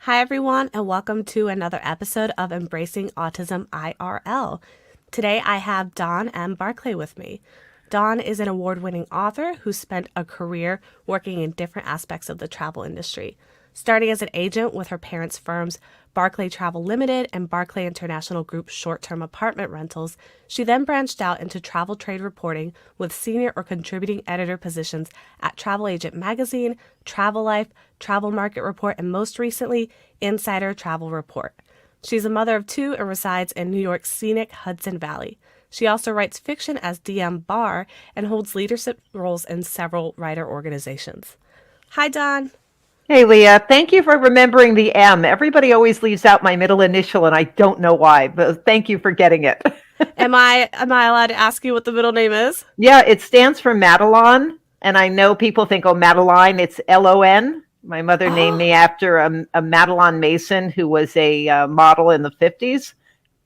Hi, everyone, and welcome to another episode of Embracing Autism IRL. Today, I have Dawn M. Barclay with me. Dawn is an award-winning author who spent a career working in different aspects of the travel industry. Starting as an agent with her parents' firms Barclay Travel Limited and Barclay International Group short-term apartment rentals, she then branched out into travel trade reporting with senior or contributing editor positions at Travel Agent Magazine, Travel Life, Travel Market Report, and most recently, Insider Travel Report. She's a mother of two and resides in New York's scenic Hudson Valley. She also writes fiction as DM Barr and holds leadership roles in several writer organizations. Hi, Dawn. Hey, Leah, thank you for remembering the M. Everybody always leaves out my middle initial, and I don't know why, but thank you for getting it. Am I allowed to ask you what the middle name is? Yeah, it stands for Madeline, and I know people think, oh, Madeline, it's Lon. My mother named Oh, me after a Madeline Mason who was a model in the 50s,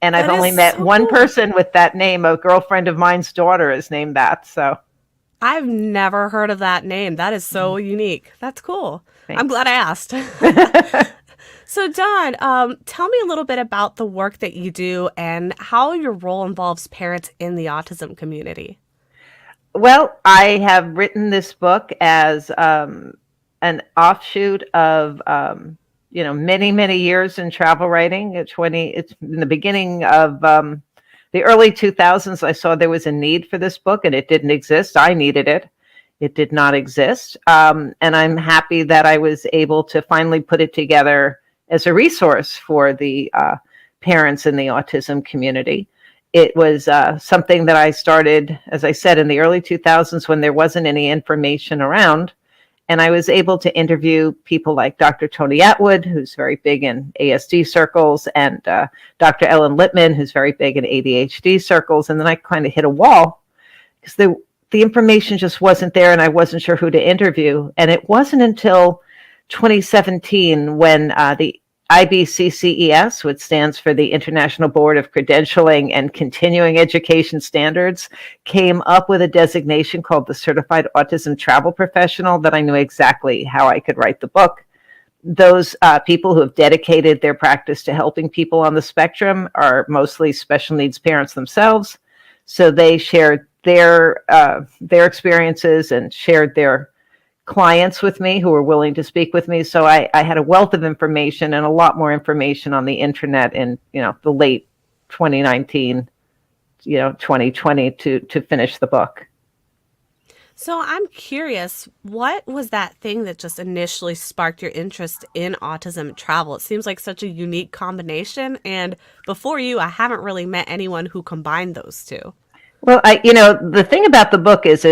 and I've that is only met so one cool. person with that name. A girlfriend of mine's daughter is named that, so I've never heard of that name. That is so unique. That's cool. I'm thanks. glad I asked. So, Dawn, tell me a little bit about the work that you do and how your role involves parents in the autism community. Well, I have written this book as an offshoot of many many years in travel writing. It's in the beginning of the early 2000s. I saw there was a need for this book, and it didn't exist. I needed it. It did not exist, and I'm happy that I was able to finally put it together as a resource for the parents in the autism community. It was something that I started, as I said, in the early 2000s when there wasn't any information around. And I was able to interview people like Dr. Tony Atwood, who's very big in ASD circles, and Dr. Ellen Littman, who's very big in ADHD circles. And then I kind of hit a wall because the information just wasn't there, and I wasn't sure who to interview. And it wasn't until 2017 when the IBCCES, which stands for the International Board of Credentialing and Continuing Education Standards, came up with a designation called the Certified Autism Travel Professional, that I knew exactly how I could write the book. Those people who have dedicated their practice to helping people on the spectrum are mostly special needs parents themselves. So they shared their experiences and shared their clients with me who were willing to speak with me. So I had a wealth of information and a lot more information on the internet in, the late 2019, 2020 to finish the book. So, I'm curious, what was that thing that just initially sparked your interest in autism travel? It seems like such a unique combination. And before you, I haven't really met anyone who combined those two. Well, the thing about the book is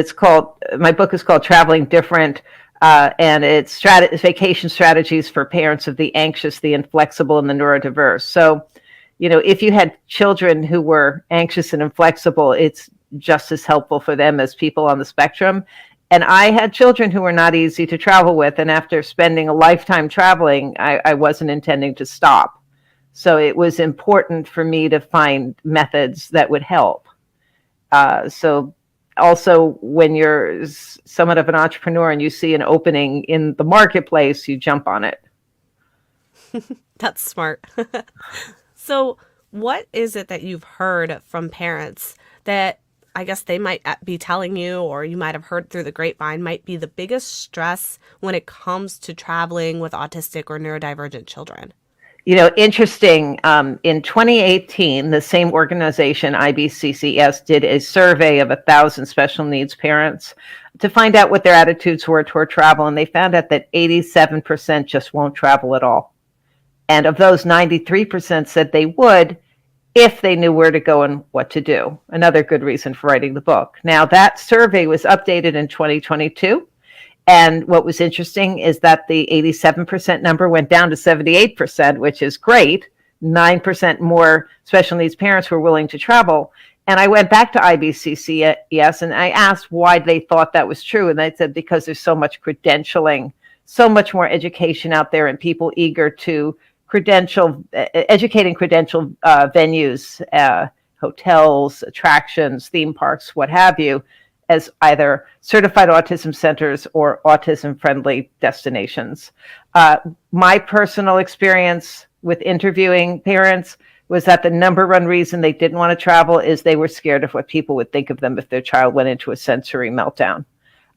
my book is called Traveling Different, and it's vacation strategies for parents of the anxious, the inflexible, and the neurodiverse. So, if you had children who were anxious and inflexible, it's just as helpful for them as people on the spectrum. And I had children who were not easy to travel with, and after spending a lifetime traveling, I wasn't intending to stop. So it was important for me to find methods that would help. So also, when you're somewhat of an entrepreneur and you see an opening in the marketplace, you jump on it. That's smart. So, what is it that you've heard from parents that I guess they might be telling you, or you might have heard through the grapevine, might be the biggest stress when it comes to traveling with autistic or neurodivergent children? Interesting. In 2018, the same organization, IBCCS, did a survey of 1,000 special needs parents to find out what their attitudes were toward travel. And they found out that 87% just won't travel at all. And of those, 93% said they would if they knew where to go and what to do. Another good reason for writing the book. Now, that survey was updated in 2022. And what was interesting is that the 87% number went down to 78%, which is great. 9% more special needs parents were willing to travel. And I went back to IBCCS and I asked why they thought that was true. And they said, because there's so much credentialing, so much more education out there, and people eager to educating credential venues, hotels, attractions, theme parks, what have you. as either certified autism centers or autism-friendly destinations. My personal experience with interviewing parents was that the number one reason they didn't want to travel is they were scared of what people would think of them if their child went into a sensory meltdown.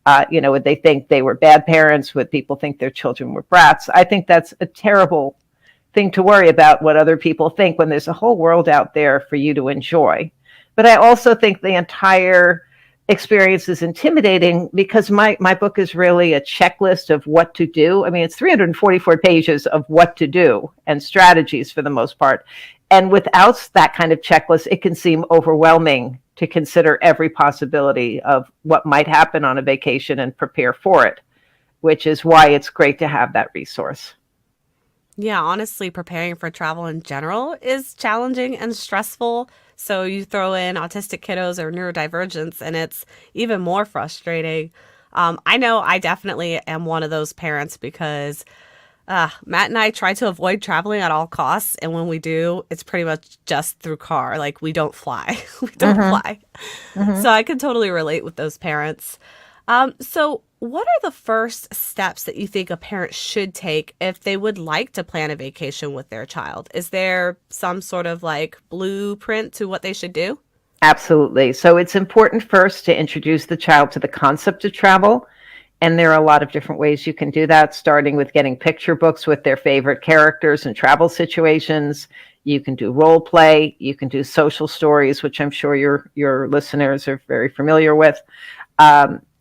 Would they think they were bad parents? Would people think their children were brats? I think that's a terrible thing to worry about, what other people think, when there's a whole world out there for you to enjoy. But I also think the entire experience is intimidating because my book is really a checklist of what to do. I mean, it's 344 pages of what to do and strategies for the most part. And without that kind of checklist, it can seem overwhelming to consider every possibility of what might happen on a vacation and prepare for it, which is why it's great to have that resource. Yeah, honestly, preparing for travel in general is challenging and stressful. So you throw in autistic kiddos or neurodivergents, and it's even more frustrating. I know I definitely am one of those parents because Matt and I try to avoid traveling at all costs. And when we do, it's pretty much just through car. Like, we don't fly. We don't fly. So I can totally relate with those parents. So what are the first steps that you think a parent should take if they would like to plan a vacation with their child? Is there some sort of like blueprint to what they should do? Absolutely. So it's important first to introduce the child to the concept of travel. And there are a lot of different ways you can do that, starting with getting picture books with their favorite characters and travel situations. You can do role play. You can do social stories, which I'm sure your listeners are very familiar with.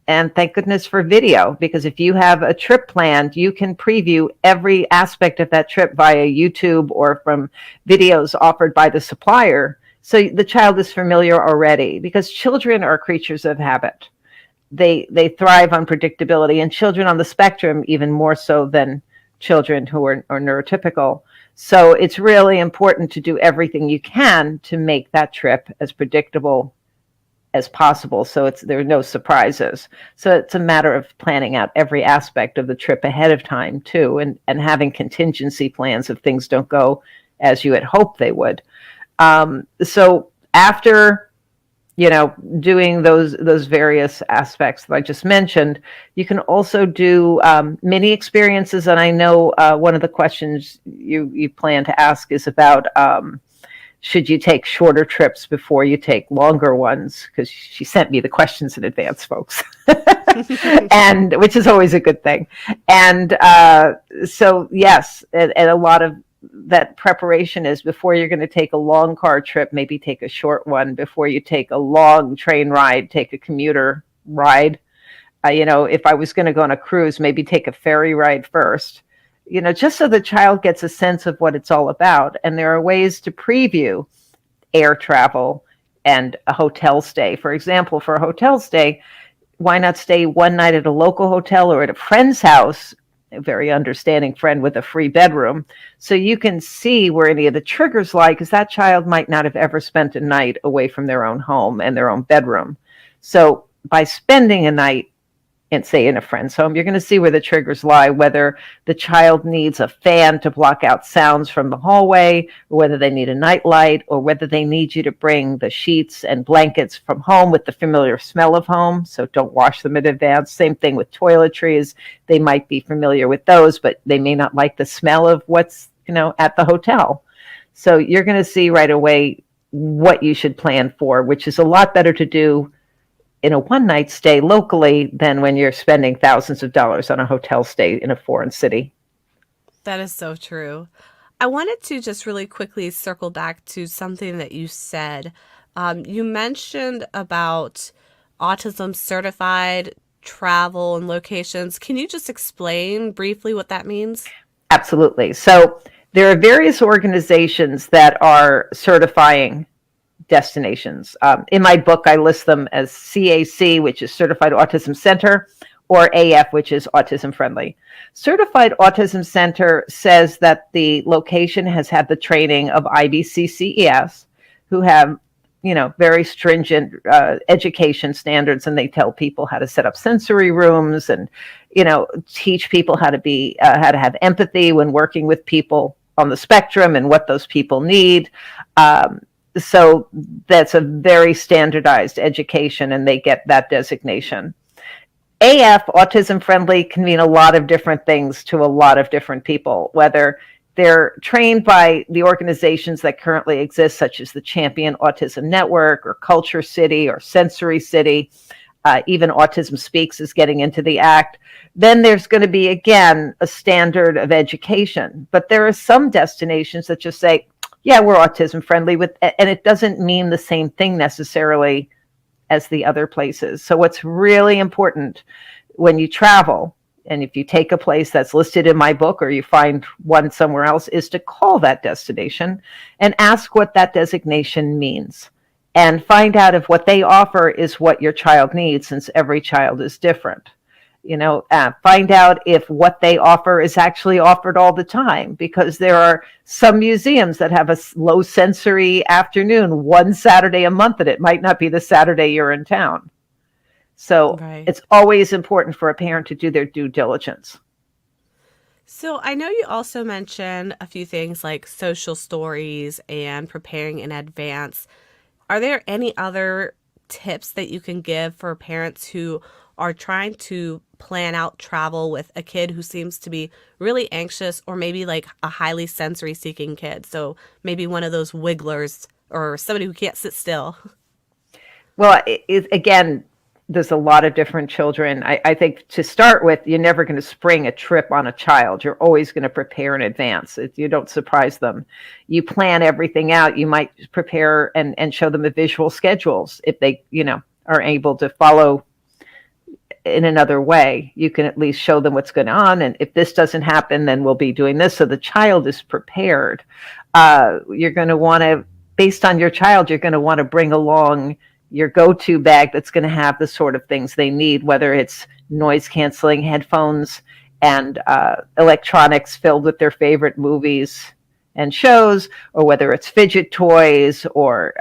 And thank goodness for video, because if you have a trip planned, you can preview every aspect of that trip via YouTube or from videos offered by the supplier. So the child is familiar already, because children are creatures of habit. They thrive on predictability, and children on the spectrum even more so than children who are neurotypical. So it's really important to do everything you can to make that trip as predictable as possible, so there are no surprises. So it's a matter of planning out every aspect of the trip ahead of time too, and having contingency plans if things don't go as you had hoped they would. So after doing those various aspects that I just mentioned, you can also do mini experiences. And I know one of the questions you plan to ask is about should you take shorter trips before you take longer ones? Because she sent me the questions in advance, folks, and which is always a good thing. And so, yes, and a lot of that preparation is before you're going to take a long car trip, maybe take a short one. Before you take a long train ride, take a commuter ride. If I was going to go on a cruise, maybe take a ferry ride first. Just so the child gets a sense of what it's all about. And there are ways to preview air travel and a hotel stay. For example, for a hotel stay, why not stay one night at a local hotel or at a friend's house, a very understanding friend with a free bedroom, so you can see where any of the triggers lie, because that child might not have ever spent a night away from their own home and their own bedroom. So by spending a night and say in a friend's home, you're going to see where the triggers lie, whether the child needs a fan to block out sounds from the hallway, or whether they need a night light, or whether they need you to bring the sheets and blankets from home with the familiar smell of home. So don't wash them in advance. Same thing with toiletries. They might be familiar with those, but they may not like the smell of what's, at the hotel. So you're going to see right away what you should plan for, which is a lot better to do in a one-night stay locally than when you're spending thousands of dollars on a hotel stay in a foreign city. That is so true. I wanted to just really quickly circle back to something that you said. You mentioned about autism certified travel and locations. Can you just explain briefly what that means? Absolutely. So there are various organizations that are certifying destinations. In my book, I list them as CAC, which is Certified Autism Center, or AF, which is autism-friendly. Certified Autism Center says that the location has had the training of IBCCES, who have, very stringent education standards, and they tell people how to set up sensory rooms and, teach people how to have empathy when working with people on the spectrum and what those people need. So that's a very standardized education, and they get that designation. AF, autism friendly, can mean a lot of different things to a lot of different people, whether they're trained by the organizations that currently exist, such as the Champion Autism Network or Culture City or Sensory City. Even Autism Speaks is getting into the act. Then there's going to be, again, a standard of education. But there are some destinations that just say, yeah, we're autism friendly, and it doesn't mean the same thing necessarily as the other places. So what's really important when you travel, and if you take a place that's listed in my book or you find one somewhere else, is to call that destination and ask what that designation means, and find out if what they offer is what your child needs, since every child is different. Find out if what they offer is actually offered all the time, because there are some museums that have a low sensory afternoon one Saturday a month, and it might not be the Saturday you're in town. So It's always important for a parent to do their due diligence. So I know you also mentioned a few things like social stories and preparing in advance. Are there any other tips that you can give for parents who are trying to plan out travel with a kid who seems to be really anxious, or maybe like a highly sensory seeking kid? So maybe one of those wigglers or somebody who can't sit still. Well, again, there's a lot of different children. I think to start with, you're never going to spring a trip on a child. You're always going to prepare in advance. You don't surprise them. You plan everything out. You might prepare and show them a visual schedules. If they, are able to follow in another way, you can at least show them what's going on. And if this doesn't happen, then we'll be doing this. So the child is prepared. You're going to want to, based on your child, you're going to want to bring along your go-to bag that's going to have the sort of things they need, whether it's noise-canceling headphones and electronics filled with their favorite movies and shows, or whether it's fidget toys or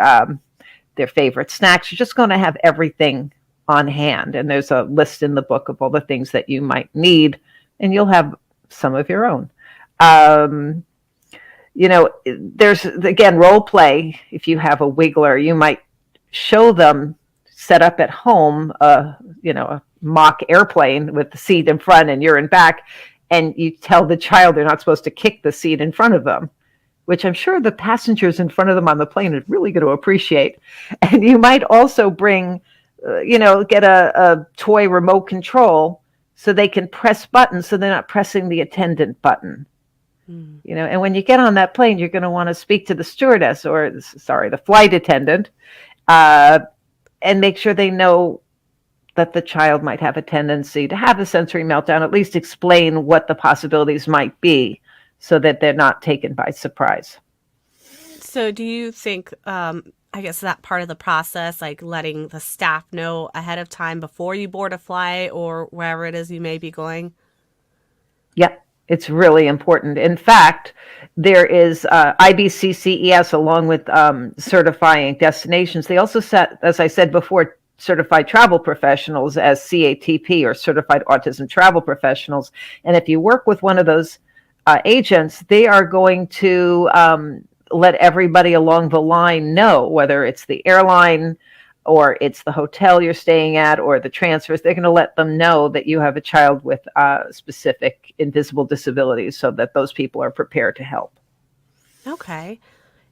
their favorite snacks. You're just going to have everything on hand. And there's a list in the book of all the things that you might need, and you'll have some of your own. There's, again, role play. If you have a wiggler, you might show them set up at home, a mock airplane with the seat in front and you're in back, and you tell the child they're not supposed to kick the seat in front of them, which I'm sure the passengers in front of them on the plane are really going to appreciate. And you might also bring, get a toy remote control so they can press buttons so they're not pressing the attendant button. And when you get on that plane, you're going to want to speak to the stewardess or, the flight attendant, and make sure they know that the child might have a tendency to have a sensory meltdown, at least explain what the possibilities might be so that they're not taken by surprise. So do you think, I guess that part of the process, like letting the staff know ahead of time before you board a flight or wherever it is you may be going? Yep. It's really important. In fact, there is IBCCES along with certifying destinations. They also set, as I said before, certified travel professionals as CATP, or certified autism travel professionals. And if you work with one of those agents, they are going to let everybody along the line know, whether it's the airline or it's the hotel you're staying at or the transfers. They're going to let them know that you have a child with specific invisible disabilities so that those people are prepared to help. Okay.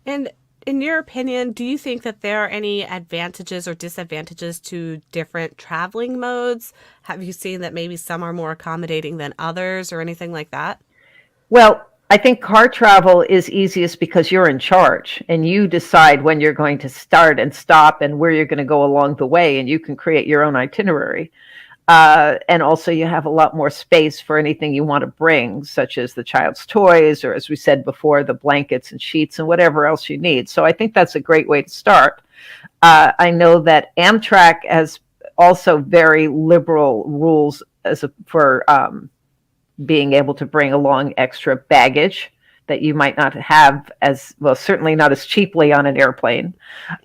And in your opinion, do you think that there are any advantages or disadvantages to different traveling modes? Have you seen that maybe some are more accommodating than others or anything like that? Well, I think car travel is easiest because you're in charge and you decide when you're going to start and stop and where you're going to go along the way, and you can create your own itinerary. And also you have a lot more space for anything you want to bring, such as the child's toys, or as we said before, the blankets and sheets and whatever else you need. So I think that's a great way to start. I know that Amtrak has also very liberal rules for being able to bring along extra baggage that you might not have as well, certainly not as cheaply on an airplane.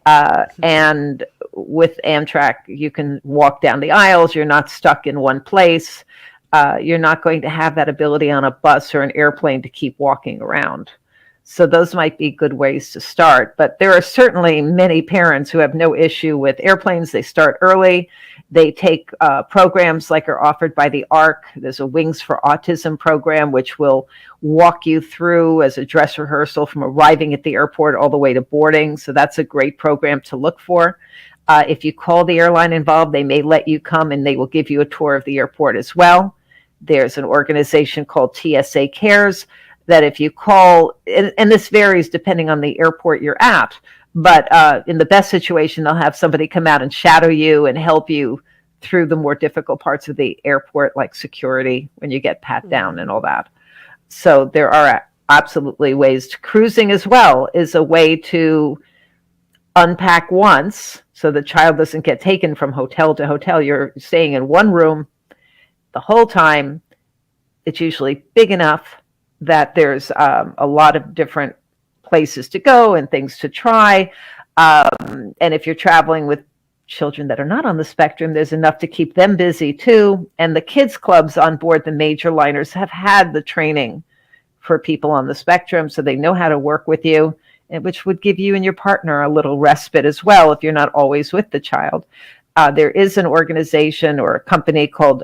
And with Amtrak, you can walk down the aisles. You're not stuck in one place. You're not going to have that ability on a bus or an airplane to keep walking around. So those might be good ways to start. But there are certainly many parents who have no issue with airplanes. They start early. They take programs like are offered by the ARC. There's a Wings for Autism program, which will walk you through as a dress rehearsal from arriving at the airport all the way to boarding. So that's a great program to look for. If you call the airline involved, they may let you come and they will give you a tour of the airport as well. There's an organization called TSA Cares that if you call, and this varies depending on the airport you're at, but in the best situation, they'll have somebody come out and shadow you and help you through the more difficult parts of the airport, like security, when you get pat down and all that. So there are absolutely ways to cruising as well is a way to unpack once so the child doesn't get taken from hotel to hotel. You're staying in one room the whole time. It's usually big enough that there's a lot of different places to go and things to try. And if you're traveling with children that are not on the spectrum, there's enough to keep them busy too. And the kids clubs on board the major liners have had the training for people on the spectrum, so they know how to work with you, which would give you and your partner a little respite as well if you're not always with the child. There is an organization or a company called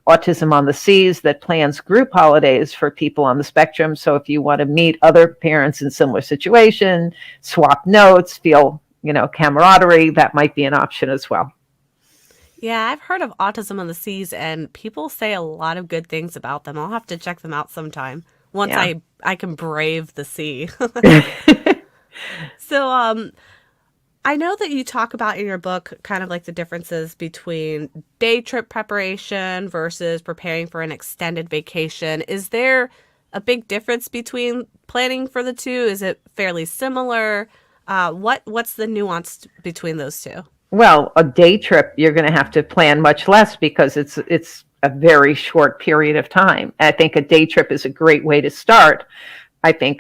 Autism on the Seas that plans group holidays for people on the spectrum. So if you want to meet other parents in similar situation, swap notes, feel, camaraderie, that might be an option as well. Yeah, I've heard of Autism on the Seas, and people say a lot of good things about them. I'll have to check them out sometime once I can brave the sea. So, I know that you talk about in your book kind of like the differences between day trip preparation versus preparing for an extended vacation. Is there a big difference between planning for the two? Is it fairly similar? What's the nuance between those two? Well, a day trip, you're going to have to plan much less because it's a very short period of time. I think a day trip is a great way to start. I think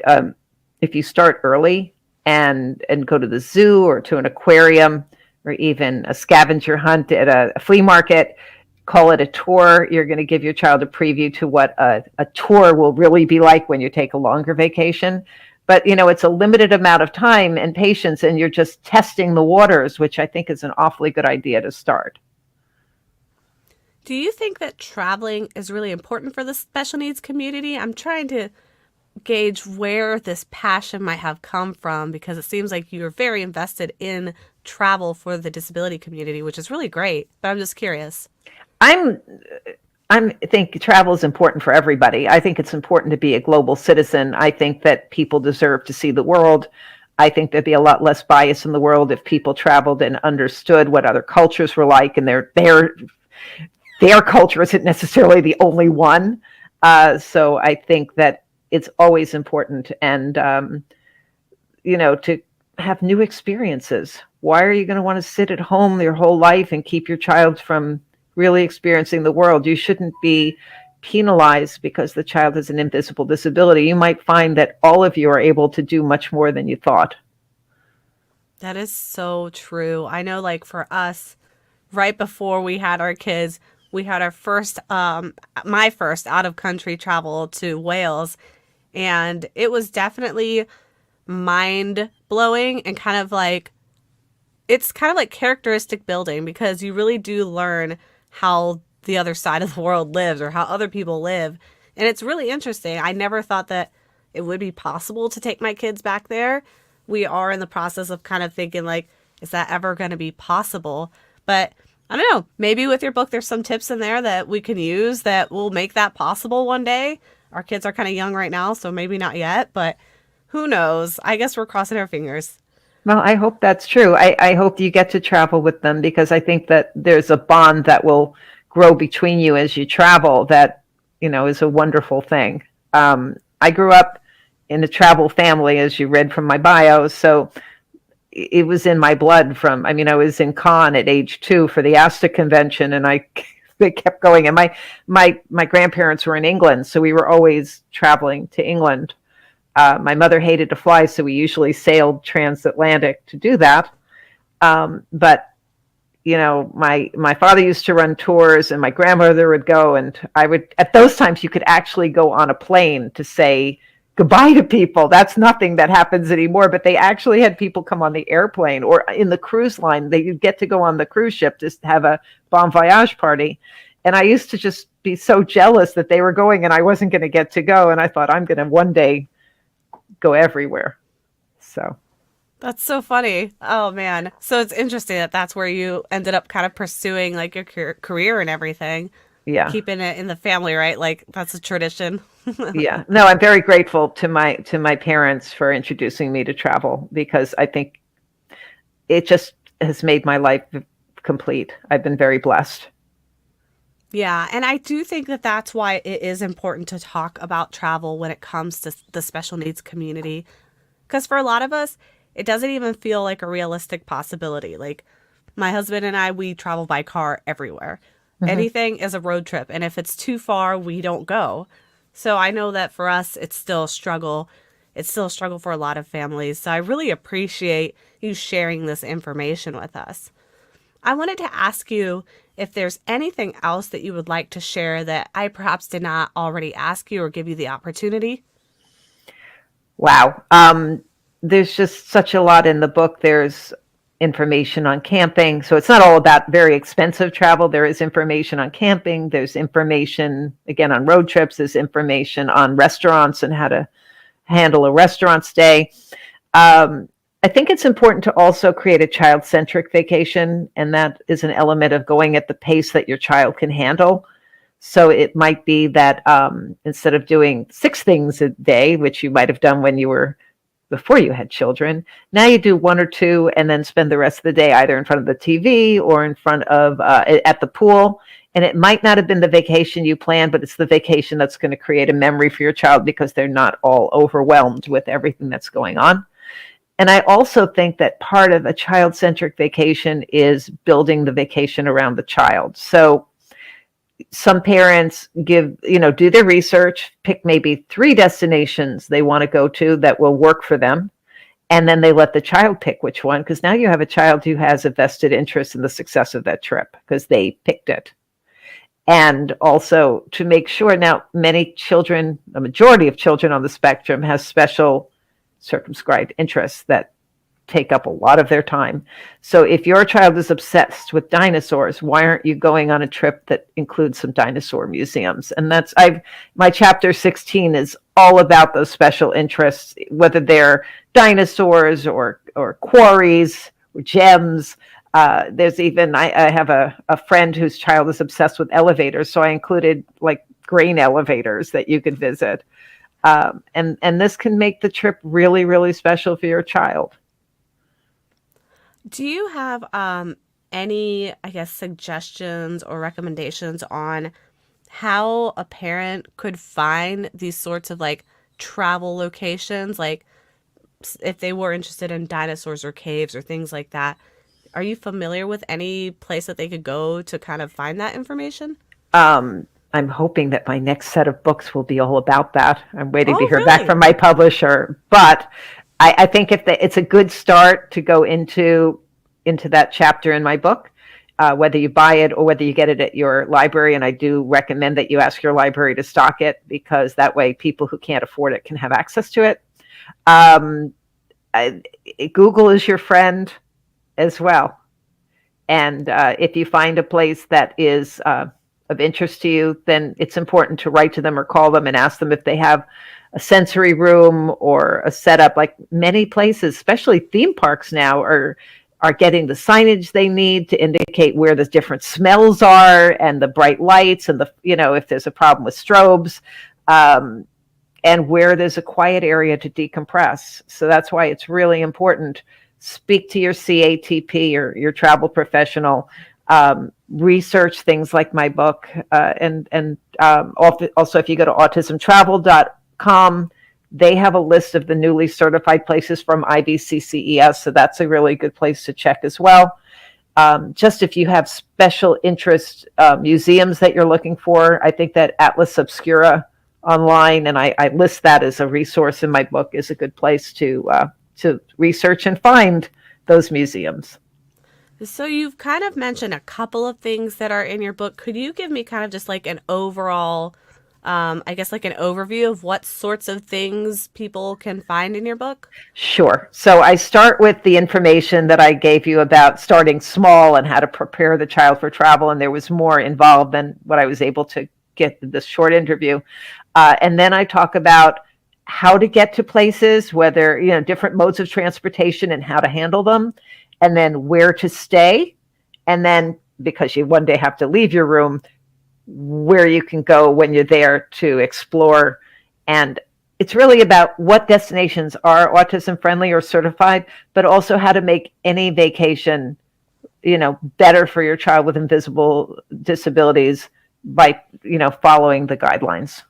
if you start early, and go to the zoo or to an aquarium or even a scavenger hunt at a flea market, call it a tour. You're going to give your child a preview to what a tour will really be like when you take a longer vacation. But, it's a limited amount of time and patience, and you're just testing the waters, which I think is an awfully good idea to start. Do you think that traveling is really important for the special needs community? I'm trying to gauge where this passion might have come from, because it seems like you're very invested in travel for the disability community, which is really great, but I'm just curious. I think travel is important for everybody. I think it's important to be a global citizen. I think that people deserve to see the world. I think there'd be a lot less bias in the world if people traveled and understood what other cultures were like, and their culture isn't necessarily the only one. So I think that it's always important and, to have new experiences. Why are you going to want to sit at home your whole life and keep your child from really experiencing the world? You shouldn't be penalized because the child has an invisible disability. You might find that all of you are able to do much more than you thought. That is so true. I know, like for us, right before we had our kids, we had our first, my first out of country travel to Wales. And it was definitely mind blowing and it's kind of like characteristic building, because you really do learn how the other side of the world lives or how other people live. And it's really interesting. I never thought that it would be possible to take my kids back there. We are in the process of kind of thinking like, is that ever going to be possible? But I don't know, maybe with your book, there's some tips in there that we can use that will make that possible one day. Our kids are kind of young right now, so maybe not yet, but who knows? I guess we're crossing our fingers. Well, I hope that's true. I hope you get to travel with them, because I think that there's a bond that will grow between you as you travel that, is a wonderful thing. I grew up in a travel family, as you read from my bio, so it was in my blood I was in Cannes at age 2 for the ASTA convention, and they kept going. And my grandparents were in England, so we were always traveling to England. My mother hated to fly, so we usually sailed transatlantic to do that. But my father used to run tours, and my grandmother would go, and I would, at those times, you could actually go on a plane to say goodbye to people. That's nothing that happens anymore. But they actually had people come on the airplane or in the cruise line. They get to go on the cruise ship to have a bon voyage party. And I used to just be so jealous that they were going and I wasn't going to get to go. And I thought, I'm going to one day go everywhere. So That's so funny. Oh man. So it's interesting that that's where you ended up kind of pursuing like your career and everything, yeah. keeping it in the family, right? Like that's a tradition. Yeah. No, I'm very grateful to my parents for introducing me to travel because I think it just has made my life complete. I've been very blessed. Yeah, and I do think that that's why it is important to talk about travel when it comes to the special needs community. Because for a lot of us, it doesn't even feel like a realistic possibility. Like my husband and I, we travel by car everywhere. Hmm. Anything is a road trip, and if it's too far, we don't go. So I know that for us, it's still a struggle. It's still a struggle for a lot of families. So I really appreciate you sharing this information with us. I wanted to ask you if there's anything else that you would like to share that I perhaps did not already ask you or give you the opportunity. Wow. There's just such a lot in the book. There's information on camping. So it's not all about very expensive travel. There is information on camping. There's information, again, on road trips. There's information on restaurants and how to handle a restaurant stay. I think it's important to also create a child-centric vacation, and that is an element of going at the pace that your child can handle. So it might be that instead of doing 6 things a day, which you might have done when you were before you had children, now you do 1 or 2 and then spend the rest of the day either in front of the TV or in front of at the pool. And it might not have been the vacation you planned, but it's the vacation that's going to create a memory for your child because they're not all overwhelmed with everything that's going on. And I also think that part of a child-centric vacation is building the vacation around the child. So some parents do their research, pick maybe 3 destinations they want to go to that will work for them. And then they let the child pick which one, because now you have a child who has a vested interest in the success of that trip because they picked it. And also to make sure now many children, the majority of children on the spectrum has special circumscribed interests that take up a lot of their time. So if your child is obsessed with dinosaurs, why aren't you going on a trip that includes some dinosaur museums? And my chapter 16 is all about those special interests, whether they're dinosaurs or quarries or gems. There's even, I have a friend whose child is obsessed with elevators. So I included like grain elevators that you could visit. And this can make the trip really, really special for your child. Do you have any, I guess, suggestions or recommendations on how a parent could find these sorts of like travel locations? Like if they were interested in dinosaurs or caves or things like that, are you familiar with any place that they could go to kind of find that information? I'm hoping that my next set of books will be all about that. I'm waiting to Oh, hear back really? from my publisher, but I think it's a good start to go into that chapter in my book, whether you buy it or whether you get it at your library. And I do recommend that you ask your library to stock it because that way people who can't afford it can have access to it. Um, Google is your friend as well. And if you find a place that is of interest to you, then it's important to write to them or call them and ask them if they have a sensory room or a setup. Like many places, especially theme parks now, are getting the signage they need to indicate where the different smells are and the bright lights and if there's a problem with strobes, and where there's a quiet area to decompress. So that's why it's really important. Speak to your CATP or your travel professional. Research things like my book, and also if you go to autism-travel.com, they have a list of the newly certified places from IBCCES, so that's a really good place to check as well. Just if you have special interest museums that you're looking for, I think that Atlas Obscura online, and I list that as a resource in my book, is a good place to research and find those museums. So you've kind of mentioned a couple of things that are in your book. Could you give me kind of just like an overall I guess like an overview of what sorts of things people can find in your book? Sure. So I start with the information that I gave you about starting small and how to prepare the child for travel. And there was more involved than what I was able to get in this short interview. And then I talk about how to get to places, whether, different modes of transportation and how to handle them, and then where to stay. And then, because you one day have to leave your room, where you can go when you're there to explore. And it's really about what destinations are autism friendly or certified, but also how to make any vacation, better for your child with invisible disabilities by, following the guidelines.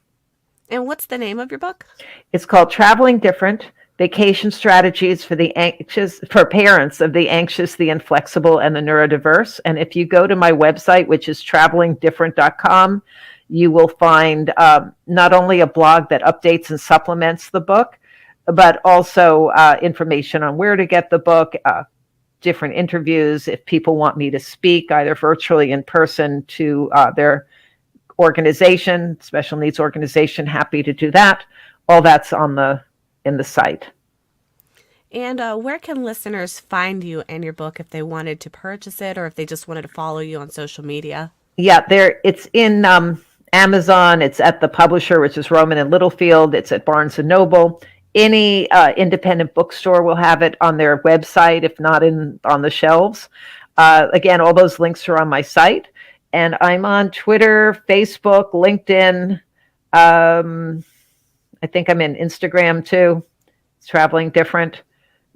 And what's the name of your book? It's called Traveling Different: Vacation Strategies for Parents of the Anxious, the Inflexible, and the Neurodiverse. And if you go to my website, which is travelingdifferent.com, you will find not only a blog that updates and supplements the book, but also information on where to get the book, different interviews. If people want me to speak, either virtually in person to their organization, special needs organization, happy to do that. All that's in the site. And where can listeners find you and your book if they wanted to purchase it or if they just wanted to follow you on social media? Yeah, it's in Amazon. It's at the publisher, which is Rowman and Littlefield. It's at Barnes and Noble. Any independent bookstore will have it on their website, if not on the shelves. Again, all those links are on my site. And I'm on Twitter, Facebook, LinkedIn. I think I'm in Instagram too. It's Traveling Different.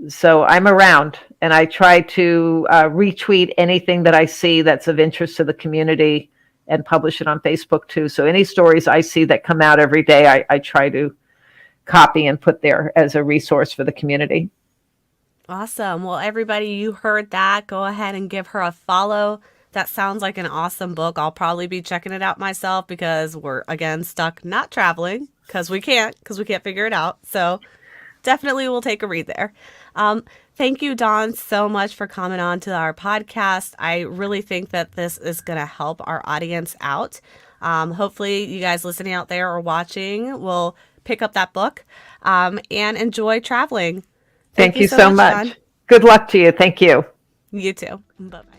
So I'm around, and I try to retweet anything that I see that's of interest to the community and publish it on Facebook too. So any stories I see that come out every day, I try to copy and put there as a resource for the community. Awesome. Well, everybody, you heard that. Go ahead and give her a follow. That sounds like an awesome book. I'll probably be checking it out myself because we're, again, stuck not traveling because we can't figure it out. So definitely we'll take a read there. Thank you, Dawn, so much for coming on to our podcast. I really think that this is going to help our audience out. Hopefully you guys listening out there or watching will pick up that book and enjoy traveling. Thank you so much. Dawn. Good luck to you. Thank you. You too. Bye-bye.